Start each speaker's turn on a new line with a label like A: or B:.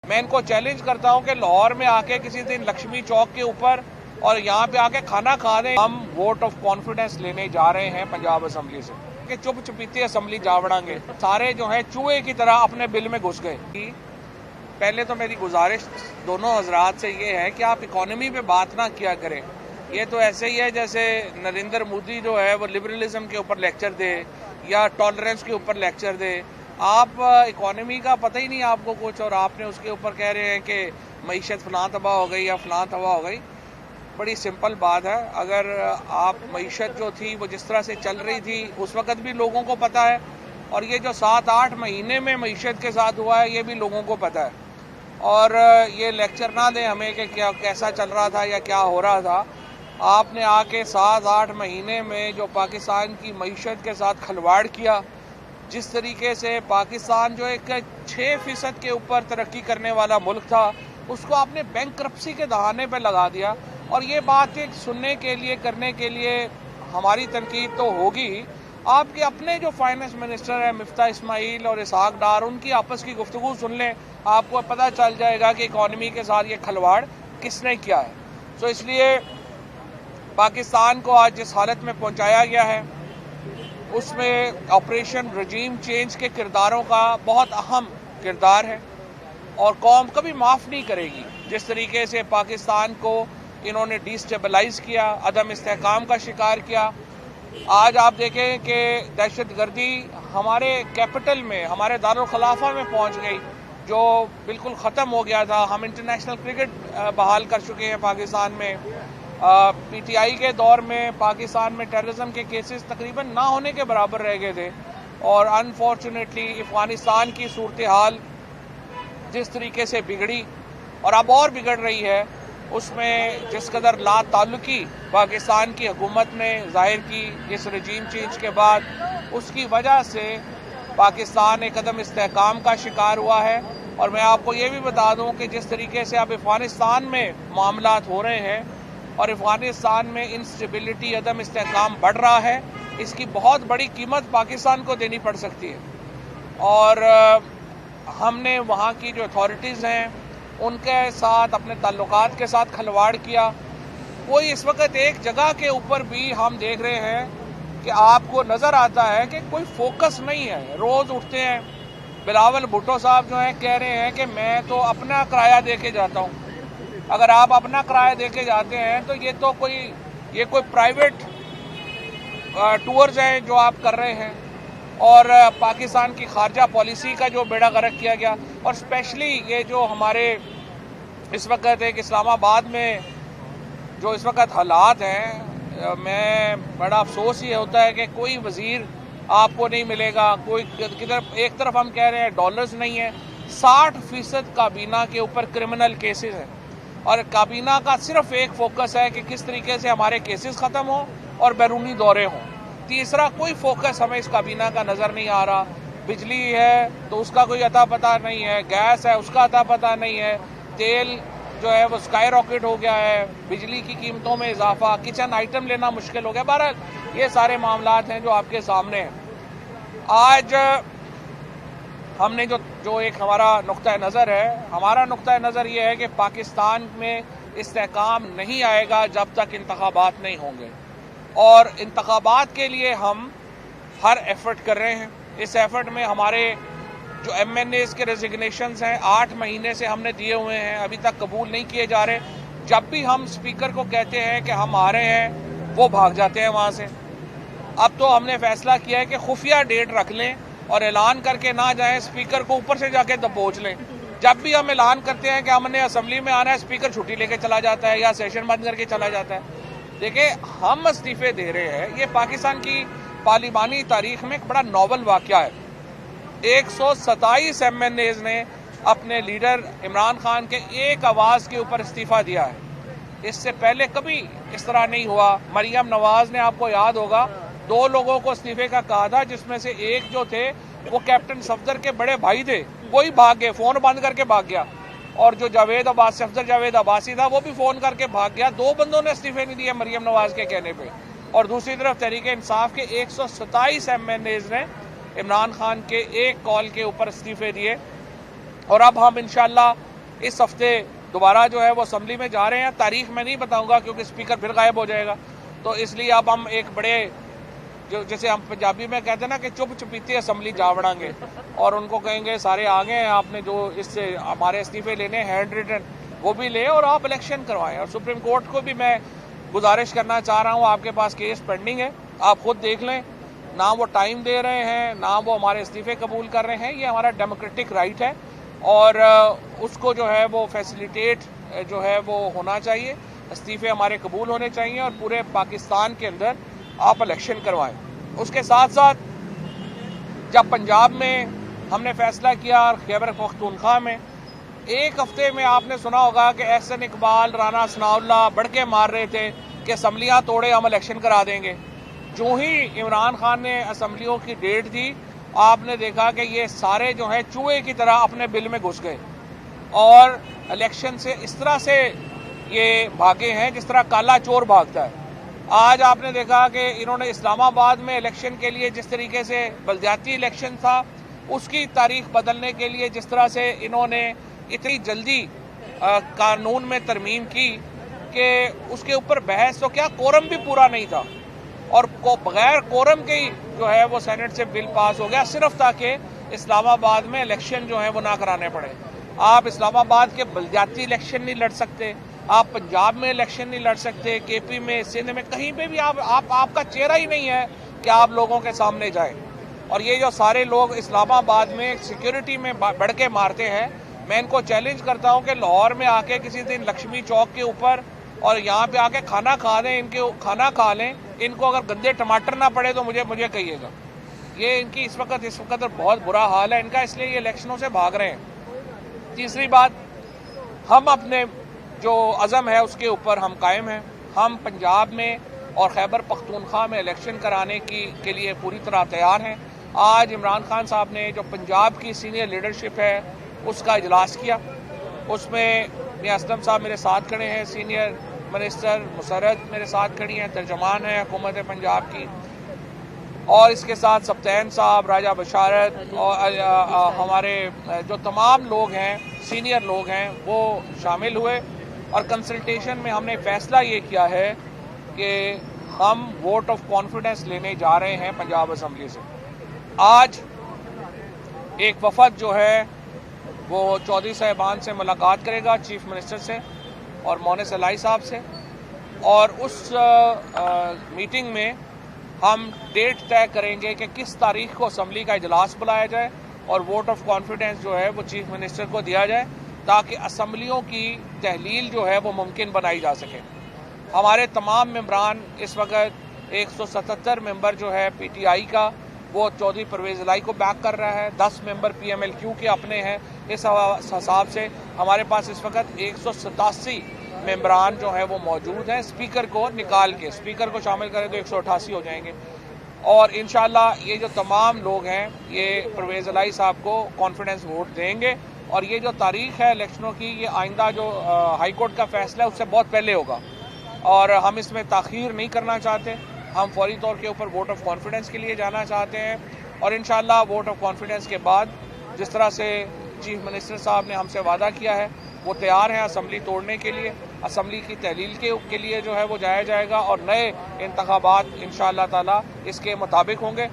A: मैं इनको चैलेंज करता हूं कि लाहौर में आके किसी दिन लक्ष्मी चौक के ऊपर और यहाँ पे आके खाना खा दें। हम वोट ऑफ कॉन्फिडेंस लेने जा रहे हैं पंजाब असेंबली से कि चुप चुपीते असेंबली जा बढ़ांगे। सारे जो है चूहे की तरह अपने बिल में घुस गए। पहले तो मेरी गुजारिश दोनों हजरात से ये है कि आप इकोनॉमी पे बात ना किया करें। ये तो ऐसे ही है जैसे नरेंद्र मोदी जो है वो लिबरलिज्म के ऊपर लेक्चर दे या टॉलरेंस के ऊपर लेक्चर दे। आप इकोनॉमी का पता ही नहीं आपको कुछ और आपने उसके ऊपर कह रहे हैं कि मईशत फलां तबाह हो गई या फलां तबाह हो गई। बड़ी सिंपल बात है, अगर आप मईशत जो थी वो जिस तरह से चल रही थी उस वक्त भी लोगों को पता है, और ये जो 7-8 महीने में मईशत के साथ हुआ है ये भी लोगों को पता है। और ये लेक्चर ना दें हमें कि क्या कैसा चल रहा था या क्या हो रहा था। आपने आके 7-8 महीने में जो पाकिस्तान की मईशत के साथ खिलवाड़ किया, जिस तरीके से पाकिस्तान जो एक 6% के ऊपर तरक्की करने वाला मुल्क था उसको आपने बैंकरप्सी के दहाने पे लगा दिया। और ये बात एक सुनने के लिए करने के लिए हमारी तनकीद तो होगी। आपके अपने जो फाइनेंस मिनिस्टर है मिफ्ता इस्माइल और इसहाक डार, उनकी आपस की गुफ्तगू सुन लें, आपको पता चल जाएगा कि इकॉनमी के साथ ये खिलवाड़ किसने किया है। तो इसलिए पाकिस्तान को आज जिस हालत में पहुंचाया गया है उसमें ऑपरेशन रजीम चेंज के किरदारों का बहुत अहम किरदार है और कौम कभी माफ़ नहीं करेगी। जिस तरीके से पाकिस्तान को इन्होंने डिस्टेबलाइज किया, अदम इस्तेहकाम का शिकार किया। आज आप देखें कि दहशतगर्दी हमारे कैपिटल में, हमारे दारुल खिलाफा में पहुंच गई, जो बिल्कुल ख़त्म हो गया था। हम इंटरनेशनल क्रिकेट बहाल कर चुके हैं पाकिस्तान में। पीटीआई के दौर में पाकिस्तान में टेररिज्म के केसेस तकरीबन ना होने के बराबर रह गए थे। और अनफॉर्चुनेटली अफगानिस्तान की सूरत हाल जिस तरीके से बिगड़ी और अब और बिगड़ रही है, उसमें जिस कदर ला ताल्लुकी पाकिस्तान की हुकूमत ने जाहिर की इस रजीम चेंज के बाद, उसकी वजह से पाकिस्तान एक कदम इस्तेहकाम का शिकार हुआ है। और मैं आपको ये भी बता दूं कि जिस तरीके से अब अफगानिस्तान में मामलात हो रहे हैं और अफगानिस्तान में इंस्टेबिलिटी, अदम इस्तेहकाम बढ़ रहा है, इसकी बहुत बड़ी कीमत पाकिस्तान को देनी पड़ सकती है। और हमने वहाँ की जो अथॉरिटीज़ हैं उनके साथ, अपने ताल्लुकात के साथ खिलवाड़ किया। कोई इस वक्त एक जगह के ऊपर भी हम देख रहे हैं कि आपको नज़र आता है कि कोई फोकस नहीं है। रोज़ उठते हैं, बिलावल भुट्टो साहब जो हैं कह रहे हैं कि मैं तो अपना किराया दे के जाता हूँ। अगर आप अपना किराया दे के जाते हैं तो ये कोई प्राइवेट टूर्स हैं जो आप कर रहे हैं। और पाकिस्तान की खारजा पॉलिसी का जो बेड़ा गर्क किया गया, और स्पेशली ये जो हमारे इस वक्त एक इस्लामाबाद में जो इस वक्त हालात हैं, मैं बड़ा अफसोस ये होता है कि कोई वज़ीर आपको नहीं मिलेगा। कोई किधर एक तरफ हम कह रहे हैं डॉलर्स नहीं है, 60% काबीना के ऊपर क्रिमिनल केसेस हैं और काबीना का सिर्फ एक फोकस है कि किस तरीके से हमारे केसेस ख़त्म हों और बैरूनी दौरे हों। तीसरा कोई फोकस हमें इस काबीना का नज़र नहीं आ रहा। बिजली है तो उसका कोई अता पता नहीं है, गैस है उसका अता पता नहीं है, तेल जो है वो स्काई रॉकेट हो गया है, बिजली की कीमतों में इजाफा, किचन आइटम लेना मुश्किल हो गया। बहरहाल ये सारे मामलात हैं जो आपके सामने हैं। आज हमने जो एक हमारा नुक्ता नज़र है, हमारा नुक्ता नज़र ये है कि पाकिस्तान में इस्तेहकाम नहीं आएगा जब तक इंतखाबात नहीं होंगे, और इंतखाबात के लिए हम हर एफर्ट कर रहे हैं। इस एफर्ट में हमारे जो MNAs के रेजिग्नेशंस हैं 8 महीने से हमने दिए हुए हैं, अभी तक कबूल नहीं किए जा रहे। जब भी हम स्पीकर को कहते हैं कि हम आ रहे हैं, वो भाग जाते हैं वहाँ से। अब तो हमने फैसला किया है कि खुफिया डेट रख लें और ऐलान करके ना जाएं, स्पीकर को ऊपर से जाके दबोच लें। जब भी हम ऐलान करते हैं कि हमने असेंबली में आना है, स्पीकर छुट्टी लेके चला जाता है या सेशन बंद करके चला जाता है। देखिए, हम इस्तीफे दे रहे हैं, ये पाकिस्तान की पार्लिमानी तारीख में एक बड़ा नॉवल वाकया है। 127 MNAs ने अपने लीडर इमरान खान के एक आवाज़ के ऊपर इस्तीफा दिया है। इससे पहले कभी इस तरह नहीं हुआ। मरियम नवाज ने, आपको याद होगा, 2 लोगों को इस्तीफे का कहा था, जिसमें से एक जो थे वो कैप्टन सफदर के बड़े भाई थे, वही भाग गए, फ़ोन बंद करके भाग गया। और जो सफदर जावेद अब्बासी था वो भी फ़ोन करके भाग गया। 2 बंदों ने इस्तीफे नहीं दिए मरियम नवाज के कहने पे। और दूसरी तरफ तहरीक इंसाफ के 127 MNAs ने इमरान खान के एक कॉल के ऊपर इस्तीफे दिए। और अब हम इंशाल्लाह इस हफ्ते दोबारा जो है वो असम्बली में जा रहे हैं। तारीख मैं नहीं बताऊंगा क्योंकि स्पीकर फिर गायब हो जाएगा, तो इसलिए अब हम एक बड़े जो जैसे हम पंजाबी में कहते हैं ना कि चुप चुपीते असम्बली जा बढ़ाएंगे और उनको कहेंगे सारे आ गए हैं, आपने जो इससे हमारे इस्तीफे लेने हैंड रिटन वो भी ले और आप इलेक्शन करवाएं। और सुप्रीम कोर्ट को भी मैं गुजारिश करना चाह रहा हूं, आपके पास केस पेंडिंग है, आप खुद देख लें, ना वो टाइम दे रहे हैं ना वो हमारे इस्तीफे कबूल कर रहे हैं। ये हमारा डेमोक्रेटिक राइट है और उसको जो है वो फैसिलिटेट जो है वो होना चाहिए, इस्तीफे हमारे कबूल होने चाहिए और पूरे पाकिस्तान के अंदर आप इलेक्शन करवाएं। उसके साथ साथ जब पंजाब में हमने फैसला किया और खैबर पख्तूनख्वा में एक हफ्ते में आपने सुना होगा कि एहसन इकबाल, राना सनाउल्लाह बढ़ के मार रहे थे कि असम्बलियाँ तोड़े हम इलेक्शन करा देंगे। जो ही इमरान खान ने असम्बलियों की डेट दी, आपने देखा कि ये सारे जो है चूहे की तरह अपने बिल में घुस गए और इलेक्शन से इस तरह से ये भागे हैं जिस तरह काला चोर भागता है। आज आपने देखा कि इन्होंने इस्लामाबाद में इलेक्शन के लिए जिस तरीके से बलदियाती इलेक्शन था उसकी तारीख बदलने के लिए जिस तरह से इन्होंने इतनी जल्दी कानून में तरमीम की कि उसके ऊपर बहस, तो क्या कोरम भी पूरा नहीं था और बगैर कोरम के ही जो है वो सेनेट से बिल पास हो गया, सिर्फ ताकि इस्लामाबाद में इलेक्शन जो है वो ना कराने पड़े। आप इस्लामाबाद के बलदियाती इलेक्शन नहीं लड़ सकते, आप पंजाब में इलेक्शन नहीं लड़ सकते, केपी में, सिंध में, कहीं पे भी आपका चेहरा ही नहीं है कि आप लोगों के सामने जाए। और ये जो सारे लोग इस्लामाबाद में सिक्योरिटी में बढ़ के मारते हैं, मैं इनको चैलेंज करता हूं कि लाहौर में आके किसी दिन लक्ष्मी चौक के ऊपर और यहाँ पे आके खाना खा दें, इनके खाना खा लें, इनको अगर गंदे टमाटर ना पड़े तो मुझे कहिएगा। ये इनकी इस वक्त बहुत बुरा हाल है इनका, इसलिए ये इलेक्शनों से भाग रहे हैं। तीसरी बात, हम अपने जो अज़म है उसके ऊपर हम कायम हैं। हम पंजाब में और खैबर पख्तूनख्वा में इलेक्शन कराने के लिए पूरी तरह तैयार हैं। आज इमरान खान साहब ने जो पंजाब की सीनियर लीडरशिप है उसका इजलास किया, उसमें मियां असलम साहब मेरे साथ खड़े हैं, सीनियर मिनिस्टर मुसरत मेरे साथ खड़ी हैं, तर्जमान है हुकूमत पंजाब की, और इसके साथ सप्तैन साहब, राजा बशारत और हमारे जो तमाम लोग हैं, सीनियर लोग हैं, वो शामिल हुए। और कंसल्टेशन में हमने फैसला ये किया है कि हम वोट ऑफ कॉन्फिडेंस लेने जा रहे हैं पंजाब असम्बली से। आज एक वफद जो है वो चौधरी साहिबान से मुलाकात करेगा, चीफ मिनिस्टर से और मोनिस अलाई साहब से, और उस मीटिंग में हम डेट तय करेंगे कि किस तारीख को असम्बली का इजलास बुलाया जाए और वोट ऑफ कॉन्फिडेंस जो है वो चीफ मिनिस्टर को दिया जाए ताकि असम्बलियों की तहलील जो है वो मुमकिन बनाई जा सके। हमारे तमाम मेंबरान इस वक्त 177 मेंबर जो है पीटीआई का वो चौधरी परवेज इलाई को बैक कर रहा है, 10 मेंबर पीएमएलक्यू के अपने हैं। इस हिसाब से हमारे पास इस वक्त 187 मेंबरान जो है वो मौजूद हैं। स्पीकर को निकाल के, स्पीकर को शामिल करें तो 188 हो जाएंगे। और इंशाल्लाह ये जो तमाम लोग हैं ये परवेज इलाई साहब को कॉन्फिडेंस वोट देंगे और ये जो तारीख है इलेक्शनों की, ये आइंदा जो हाई कोर्ट का फैसला है उससे बहुत पहले होगा और हम इसमें ताख़ीर नहीं करना चाहते। हम फौरी तौर के ऊपर वोट ऑफ कॉन्फिडेंस के लिए जाना चाहते हैं और इंशाल्लाह वोट ऑफ कॉन्फिडेंस के बाद जिस तरह से चीफ मिनिस्टर साहब ने हमसे वादा किया है वो तैयार हैं असम्बली तोड़ने के लिए, असम्बली की तहलील के लिए जो है वो जाया जाएगा और नए इंतखाबात इंशाअल्लाह ताला इसके मुताबिक होंगे।